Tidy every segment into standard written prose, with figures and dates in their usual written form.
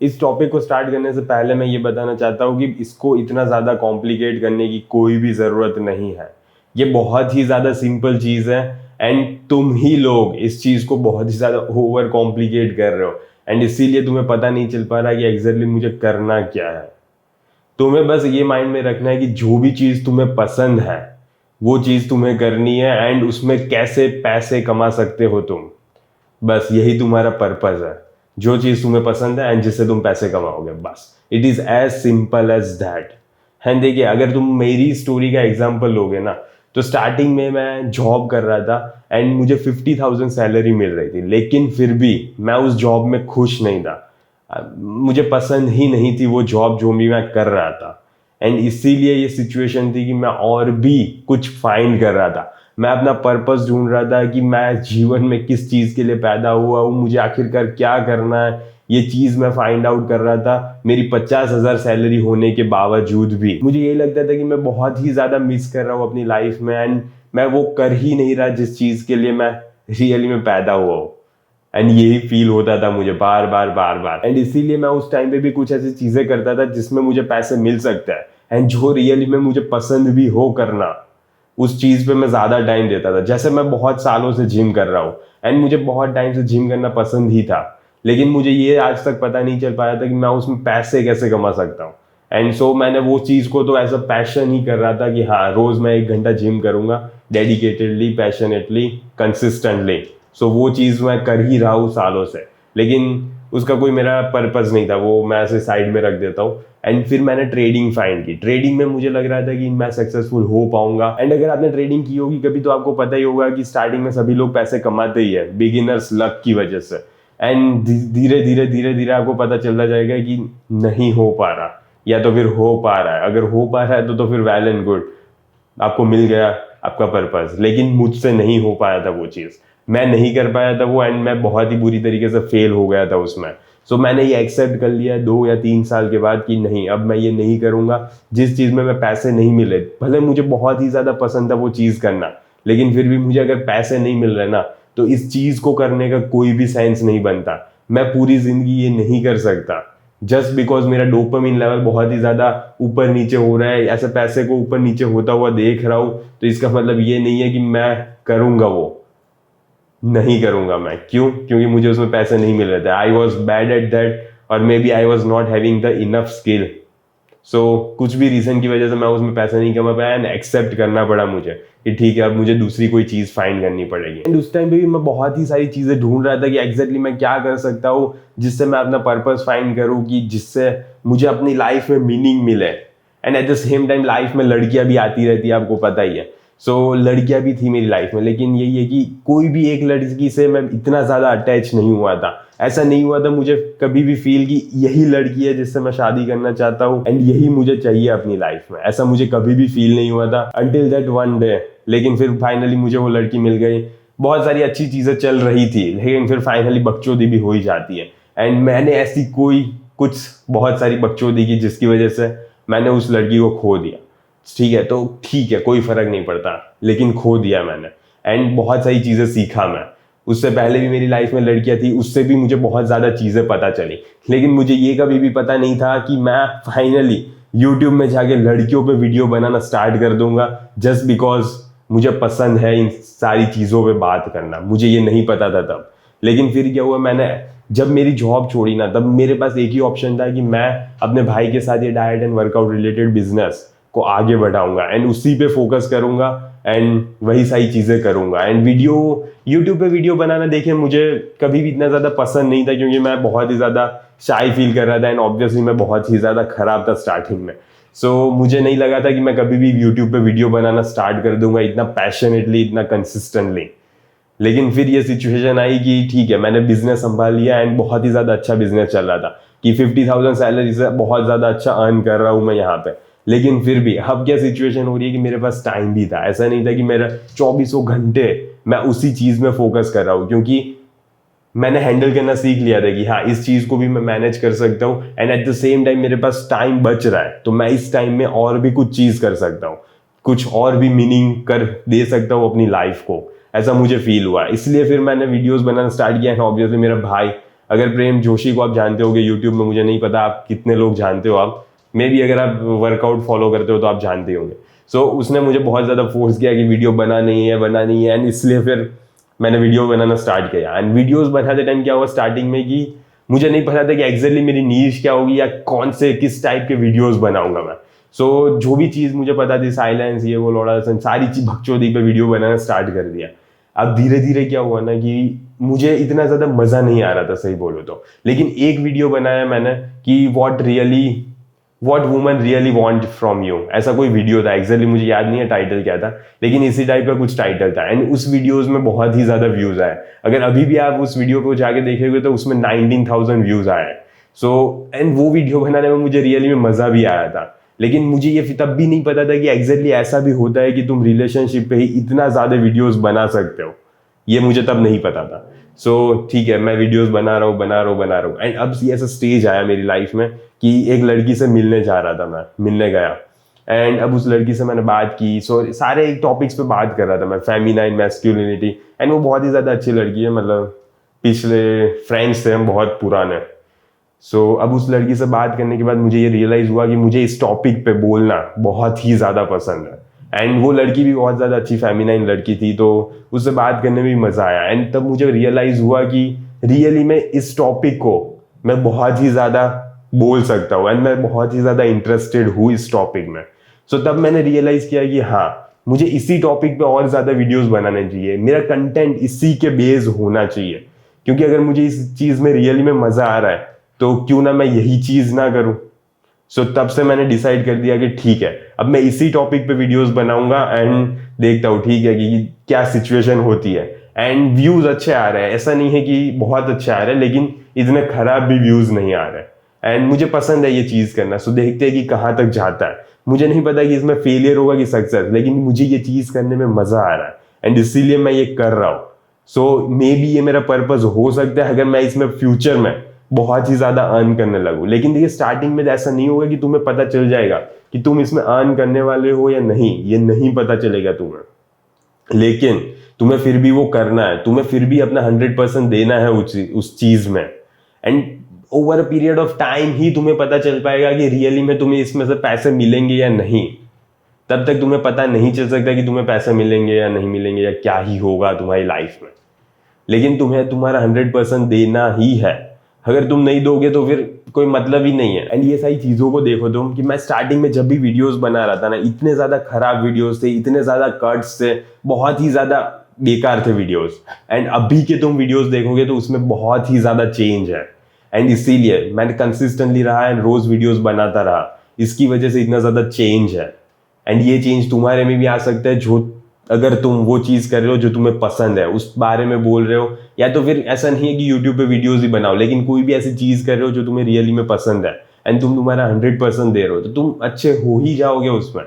इस टॉपिक को स्टार्ट करने से पहले मैं ये बताना चाहता हूँ कि इसको इतना ज़्यादा कॉम्प्लिकेट करने की कोई भी ज़रूरत नहीं है। ये बहुत ही ज़्यादा सिंपल चीज़ है एंड तुम ही लोग इस चीज़ को बहुत ही ज़्यादा ओवर कॉम्प्लिकेट कर रहे हो एंड इसीलिए तुम्हें पता नहीं चल पा रहा कि एग्जैक्टली मुझे करना क्या है। तुम्हें बस ये माइंड में रखना है कि जो भी चीज़ तुम्हें पसंद है वो चीज़ तुम्हें करनी है एंड उसमें कैसे पैसे कमा सकते हो तुम। बस यही तुम्हारा पर्पस है, जो चीज तुम्हें पसंद है एंड जिससे तुम पैसे कमाओगे, बस it is as simple as that. And देखिए, अगर तुम मेरी स्टोरी का एग्जांपल लोगे ना, तो स्टार्टिंग में मैं जॉब कर रहा था एंड मुझे 50,000 सैलरी मिल रही थी, लेकिन फिर भी मैं उस जॉब में खुश नहीं था। मुझे पसंद ही नहीं थी वो जॉब जो भी मैं कर रहा था एंड इसीलिए ये सिचुएशन थी कि मैं और भी कुछ फाइंड कर रहा था। मैं अपना पर्पस ढूंढ रहा था कि मैं जीवन में किस चीज़ के लिए पैदा हुआ हूँ, मुझे आखिरकार क्या करना है, ये चीज़ मैं फाइंड आउट कर रहा था। मेरी 50,000 सैलरी होने के बावजूद भी मुझे ये लगता था कि मैं बहुत ही ज़्यादा मिस कर रहा हूँ अपनी लाइफ में एंड मैं वो कर ही नहीं रहा जिस चीज़ के लिए मैं रियली में पैदा हुआ हूँ। एंड यही फील होता था मुझे बार बार बार बार एंड इसीलिए मैं उस टाइम पे भी कुछ ऐसी चीज़ें करता था जिसमें मुझे पैसे मिल सकता है एंड जो रियली में मुझे पसंद भी हो करना, उस चीज पे मैं ज्यादा टाइम देता था। जैसे मैं बहुत सालों से जिम कर रहा हूँ एंड मुझे बहुत टाइम से जिम करना पसंद ही था, लेकिन मुझे ये आज तक पता नहीं चल पाया था कि मैं उसमें पैसे कैसे कमा सकता हूँ। एंड सो मैंने वो चीज को तो एज अ पैशन ही कर रहा था कि हाँ, रोज मैं 1 घंटा जिम करूंगा, डेडिकेटेडली, पैशनेटली, कंसिस्टेंटली। सो वो चीज मैं कर ही रहा हूँ सालों से, लेकिन उसका कोई मेरा पर्पस नहीं था, वो मैं ऐसे साइड में रख देता हूँ। एंड फिर मैंने ट्रेडिंग फाइंड की। ट्रेडिंग में मुझे लग रहा था कि मैं सक्सेसफुल हो पाऊंगा एंड अगर आपने ट्रेडिंग की होगी कभी तो आपको पता ही होगा कि स्टार्टिंग में सभी लोग पैसे कमाते ही है बिगिनर्स लक की वजह से एंड धीरे धीरे धीरे धीरे आपको पता चलता जाएगा कि नहीं हो पा रहा या तो फिर हो पा रहा है। अगर हो पा रहा है तो फिर वेल एंड गुड, आपको मिल गया आपका पर्पस। लेकिन मुझसे नहीं हो पाया था वो चीज़, मैं नहीं कर पाया था वो एंड मैं बहुत ही बुरी तरीके से फेल हो गया था उसमें। सो मैंने ये एक्सेप्ट कर लिया 2 या 3 साल के बाद कि नहीं, अब मैं ये नहीं करूँगा जिस चीज़ में मैं पैसे नहीं मिले। भले मुझे बहुत ही ज़्यादा पसंद था वो चीज़ करना, लेकिन फिर भी मुझे अगर पैसे नहीं मिल रहे ना, तो इस चीज़ को करने का कोई भी सेंस नहीं बनता। मैं पूरी ज़िंदगी ये नहीं कर सकता जस्ट बिकॉज मेरा डोपामिन लेवल बहुत ही ज़्यादा ऊपर नीचे हो रहा है। ऐसे पैसे को ऊपर नीचे होता हुआ देख रहा हूँ, तो इसका मतलब ये नहीं है कि मैं करूँगा, वो नहीं करूंगा मैं। क्यों? क्योंकि मुझे उसमें पैसे नहीं मिल रहे थे। I was bad at that और maybe I was not having the enough skill. So कुछ भी रीजन की वजह से मैं उसमें पैसे नहीं कमा पाया एंड एक्सेप्ट करना पड़ा मुझे कि ठीक है, अब मुझे दूसरी कोई चीज फाइंड करनी पड़ेगी। एंड उस टाइम पे भी मैं बहुत ही सारी चीजें ढूंढ रहा था कि एग्जैक्टली मैं क्या कर सकता हूँ जिससे मैं अपना पर्पस फाइंड करूँ, कि जिससे मुझे अपनी लाइफ में मीनिंग मिले। And at the same time life में लड़कियां भी आती रहती है, आपको पता ही है। सो लड़कियां भी थी मेरी लाइफ में, लेकिन यही है कि कोई भी एक लड़की से मैं इतना ज़्यादा अटैच नहीं हुआ था। ऐसा नहीं हुआ था मुझे कभी भी फील कि यही लड़की है जिससे मैं शादी करना चाहता हूँ एंड यही मुझे चाहिए अपनी लाइफ में। ऐसा मुझे कभी भी फील नहीं हुआ था अंटिल दैट वन डे। लेकिन फिर फाइनली मुझे वो लड़की मिल गई। बहुत सारी अच्छी चीज़ें चल रही थी, लेकिन फिर फाइनली बकचोदी भी हो ही जाती है। एंड मैंने ऐसी कोई कुछ बहुत सारी बकचोदी की जिसकी वजह से मैंने उस लड़की को खो दिया। ठीक है, तो ठीक है, कोई फर्क नहीं पड़ता, लेकिन खो दिया मैंने। एंड बहुत सारी चीजें सीखा मैं। उससे पहले भी मेरी लाइफ में लड़कियां थी, उससे भी मुझे बहुत ज्यादा चीजें पता चली, लेकिन मुझे ये कभी भी पता नहीं था कि मैं फाइनली यूट्यूब में जाके लड़कियों पे वीडियो बनाना स्टार्ट कर दूंगा जस्ट बिकॉज मुझे पसंद है इन सारी चीजों पे बात करना। मुझे ये नहीं पता था तब। लेकिन फिर क्या हुआ, मैंने जब मेरी जॉब छोड़ी ना, तब मेरे पास एक ही ऑप्शन था कि मैं अपने भाई के साथ ये diet and workout related business को आगे बढ़ाऊंगा एंड उसी पे फोकस करूंगा एंड वही सारी चीजें करूंगा। एंड वीडियो, यूट्यूब पे वीडियो बनाना, देखिए मुझे कभी भी इतना ज्यादा पसंद नहीं था क्योंकि मैं बहुत ही ज्यादा शाई फील कर रहा था एंड ऑब्वियसली मैं बहुत ही ज्यादा खराब था स्टार्टिंग में। सो मुझे नहीं लगा था कि मैं कभी भी यूट्यूब पे वीडियो बनाना स्टार्ट कर दूंगा इतना पैशनेटली, इतना कंसिस्टेंटली। लेकिन फिर ये सिचुएशन आई कि ठीक है, मैंने बिजनेस संभाल लिया एंड बहुत ही ज्यादा अच्छा बिजनेस चल रहा था कि 50,000 सैलरी से बहुत ज्यादा अच्छा अर्न कर रहा हूं मैं यहाँ पे। लेकिन फिर भी अब क्या सिचुएशन हो रही है कि मेरे पास टाइम भी था। ऐसा नहीं था कि मेरा 24 घंटे मैं उसी चीज में फोकस कर रहा हूँ, क्योंकि मैंने हैंडल करना सीख लिया था कि हाँ, इस चीज को भी मैं मैनेज कर सकता हूँ and at the same time मेरे पास टाइम बच रहा है, तो मैं इस टाइम में और भी कुछ चीज कर सकता हूँ, कुछ और भी मीनिंग कर दे सकता हूँ अपनी लाइफ को। ऐसा मुझे फील हुआ, इसलिए फिर मैंने वीडियोस बनाना स्टार्ट किया है। ऑब्वियसली मेरा भाई अगर प्रेम जोशी को आप जानते होगे यूट्यूब में, मुझे नहीं पता आप कितने लोग जानते हो, आप मे भी अगर आप वर्कआउट फॉलो करते हो तो आप जानते होंगे। सो उसने मुझे बहुत ज़्यादा फोर्स किया कि वीडियो बनानी है एंड इसलिए फिर मैंने वीडियो बनाना स्टार्ट किया। एंड वीडियोस बनाते टाइम क्या हुआ स्टार्टिंग में कि मुझे नहीं पता था कि एग्जैक्टली मेरी नीश क्या होगी या कौन से किस टाइप के वीडियोस बनाऊंगा मैं। सो जो भी चीज़ मुझे पता थी, साइलेंस, ये वो लौड़ा सारी चीज़ भगचोदी पे वीडियो बनाना स्टार्ट कर दिया। अब धीरे धीरे क्या हुआ ना कि मुझे इतना ज़्यादा मज़ा नहीं आ रहा था सही बोलो तो, लेकिन एक वीडियो बनाया मैंने कि what woman really want from you, ऐसा कोई वीडियो था, एग्जैक्टली मुझे याद नहीं है टाइटल क्या था, लेकिन इसी टाइप का कुछ टाइटल था। एंड उस वीडियोस में बहुत ही ज्यादा व्यूज आए। अगर अभी भी आप उस वीडियो को जाके देखेंगे तो उसमें 19,000 व्यूज आए। सो एंड वो वीडियो बनाने में मुझे रियली में मजा भी आया था, लेकिन मुझे ये तब भी नहीं पता था कि एग्जैक्टली ऐसा भी होता है कि तुम रिलेशनशिप पे ही इतना ज्यादा वीडियोस बना सकते हो। ये मुझे तब नहीं पता था। सो ठीक है, मैं वीडियोस बना रहा हूँ एंड अब ये ऐसा स्टेज आया मेरी लाइफ में कि एक लड़की से मिलने जा रहा था, मैं मिलने गया एंड अब उस लड़की से मैंने बात की। सो सारे एक टॉपिक्स पे बात कर रहा था मैं, फेमिनाइन, मैस्कुलिनिटी, एंड वो बहुत ही ज़्यादा अच्छी लड़की है, मतलब पिछले फ्रेंड्स थे हम बहुत पुराने। सो अब उस लड़की से बात करने के बाद मुझे ये रियलाइज़ हुआ कि मुझे इस टॉपिक पे बोलना बहुत ही ज़्यादा पसंद है। एंड वो लड़की भी बहुत ज़्यादा अच्छी फेमिनाइन लड़की थी, तो उससे बात करने में भी मज़ा आया। एंड तब मुझे रियलाइज़ हुआ कि रियली में इस टॉपिक को मैं बहुत ही ज़्यादा बोल सकता हूँ एंड मैं बहुत ही ज़्यादा इंटरेस्टेड हूँ इस टॉपिक में। सो तब मैंने रियलाइज़ किया कि हाँ, मुझे इसी टॉपिक पे और ज़्यादा वीडियोस बनाने चाहिए, मेरा कंटेंट इसी के बेस होना चाहिए, क्योंकि अगर मुझे इस चीज़ में रियली में मज़ा आ रहा है तो क्यों ना मैं यही चीज़ ना करूँ। सो तब से मैंने डिसाइड कर दिया कि ठीक है, अब मैं इसी टॉपिक पे वीडियोस बनाऊंगा एंड देखता हूँ ठीक है कि क्या सिचुएशन होती है। एंड व्यूज अच्छे आ रहे हैं, ऐसा नहीं है कि बहुत अच्छे आ रहे हैं, लेकिन इतने खराब भी व्यूज नहीं आ रहे। एंड मुझे पसंद है ये चीज करना। सो देखते हैं कि कहाँ तक जाता है। मुझे नहीं पता कि इसमें फेलियर होगा कि सक्सेस, लेकिन मुझे ये चीज करने में मजा आ रहा है एंड इसीलिए मैं ये कर रहा हूँ। सो मे बी ये मेरा पर्पज हो सकता है अगर मैं इसमें फ्यूचर में बहुत ही ज्यादा अर्न करने लगू। लेकिन देखिए स्टार्टिंग में ऐसा नहीं होगा कि तुम्हें पता चल जाएगा कि तुम इसमें अर्न करने वाले हो या नहीं, ये नहीं पता चलेगा तुम्हें, लेकिन तुम्हें फिर भी वो करना है, तुम्हें फिर भी अपना 100% देना है उस चीज में। And over a period of time ही तुम्हें पता चल पाएगा कि रियली में तुम्हें इसमें से पैसे मिलेंगे या नहीं। तब तक तुम्हें पता नहीं चल सकता कि तुम्हें पैसे मिलेंगे या नहीं मिलेंगे या क्या ही होगा तुम्हारी लाइफ में, लेकिन तुम्हें तुम्हारा 100% देना ही है। अगर तुम नहीं दोगे तो फिर कोई मतलब ही नहीं है। एंड ये सारी चीज़ों को देखो तुम कि मैं स्टार्टिंग में जब भी वीडियोस बना रहा था ना, इतने ज़्यादा खराब वीडियोस थे, इतने ज़्यादा कट्स थे, बहुत ही ज़्यादा बेकार थे वीडियोस। एंड अभी के तुम वीडियोस देखोगे तो उसमें बहुत ही ज़्यादा चेंज है। एंड इसीलिए मैंने कंसिस्टेंटली रहा एंड रोज़ वीडियोस बनाता रहा, इसकी वजह से इतना ज़्यादा चेंज है। एंड ये चेंज तुम्हारे में भी आ सकता है, जो अगर तुम वो चीज़ कर रहे हो जो तुम्हें पसंद है उस बारे में बोल रहे हो, या तो फिर ऐसा नहीं है कि यूट्यूब पे वीडियोस ही बनाओ, लेकिन कोई भी ऐसी चीज़ कर रहे हो जो तुम्हें रियली में पसंद है एंड तुम तुम्हारा 100% दे रहे हो, तो तुम अच्छे हो ही जाओगे उसमें।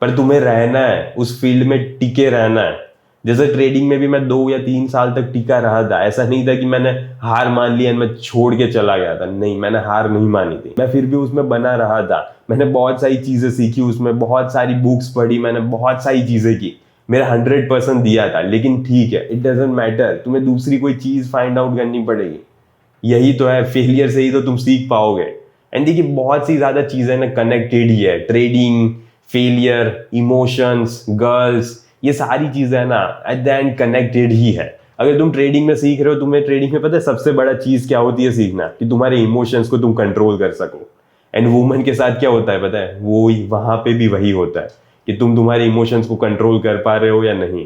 पर तुम्हें रहना है उस फील्ड में, टिके रहना है। जैसे ट्रेडिंग में भी मैं 2 या 3 साल तक टिका रहा था, ऐसा नहीं था कि मैंने हार मान ली एंड मैं छोड़ के चला गया था, नहीं, मैंने हार नहीं मानी थी, मैं फिर भी उसमें बना रहा था। मैंने बहुत सारी चीज़ें सीखी उसमें, बहुत सारी बुक्स पढ़ी, मैंने बहुत सारी चीज़ें की, मेरा 100% दिया था। लेकिन ठीक है, इट डजेंट मैटर, तुम्हें दूसरी कोई चीज़ फाइंड आउट करनी पड़ेगी। यही तो है, फेलियर से ही तो तुम सीख पाओगे। एंड देखिए बहुत सी ज़्यादा चीज़ें ना कनेक्टेड ही है, ट्रेडिंग, फेलियर, इमोशंस, गर्ल्स, ये सारी चीज़ें है ना एट द एंड कनेक्टेड ही है। अगर तुम ट्रेडिंग में सीख रहे हो, तुम्हें ट्रेडिंग में पता है सबसे बड़ा चीज़ क्या होती है सीखना, कि तुम्हारे इमोशंस को तुम कंट्रोल कर सको। एंड वुमन के साथ क्या होता है पता है, वो वहां पे भी वही होता है कि तुम तुम्हारे इमोशंस को कंट्रोल कर पा रहे हो या नहीं।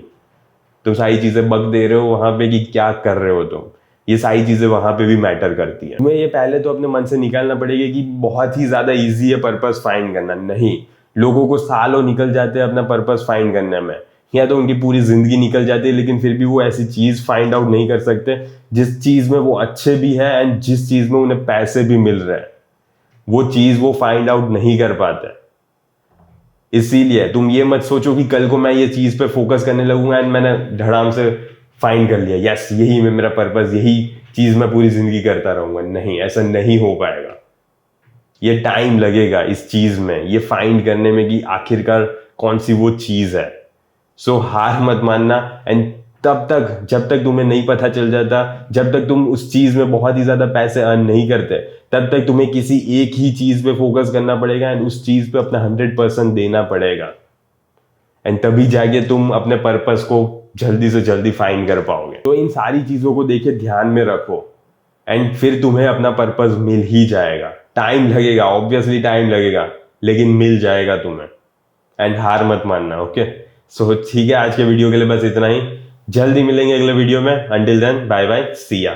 तुम सारी चीजें बक दे रहे हो वहां पे कि क्या कर रहे हो तुम, ये सारी चीजें वहां पे भी मैटर करती है। तुम्हें ये पहले तो अपने मन से निकालना पड़ेगा कि बहुत ही ज्यादा इजी है पर्पस फाइंड करना। नहीं, लोगों को सालों निकल जाते हैं अपना पर्पस फाइंड करने में, या तो उनकी पूरी जिंदगी निकल जाती है, लेकिन फिर भी वो ऐसी चीज फाइंड आउट नहीं कर सकते जिस चीज में वो अच्छे भी है एंड जिस चीज में उन्हें पैसे भी मिल रहे हैं, वो चीज वो फाइंड आउट नहीं कर पाते। इसीलिए तुम ये मत सोचो कि कल को मैं ये चीज पे फोकस करने लगूंगा एंड मैंने धड़ाम से फाइंड कर लिया, यस यही में मेरा पर्पस, यही चीज मैं पूरी जिंदगी करता रहूंगा। नहीं, ऐसा नहीं हो पाएगा। ये टाइम लगेगा इस चीज में, ये फाइंड करने में कि आखिरकार कौन सी वो चीज है। सो हार मत मानना एंड तब तक, जब तक तुम्हें नहीं पता चल जाता, जब तक तुम उस चीज में बहुत ही ज्यादा पैसे अर्न नहीं करते, तब तक तुम्हें किसी एक ही चीज पे फोकस करना पड़ेगा एंड उस चीज पे अपना 100% देना पड़ेगा। एंड तभी जाके तुम अपने पर्पस को जल्दी से जल्दी फाइंड कर पाओगे। तो इन सारी चीजों को देखे ध्यान में रखो एंड फिर तुम्हें अपना पर्पस मिल ही जाएगा। टाइम लगेगा, ऑब्वियसली टाइम लगेगा, लेकिन मिल जाएगा तुम्हें। एंड हार मत मानना, ओके। सो ठीक है, आज के वीडियो के लिए बस इतना ही। जल्दी मिलेंगे अगले वीडियो में। अंटिल देन, बाय बाय, सी या।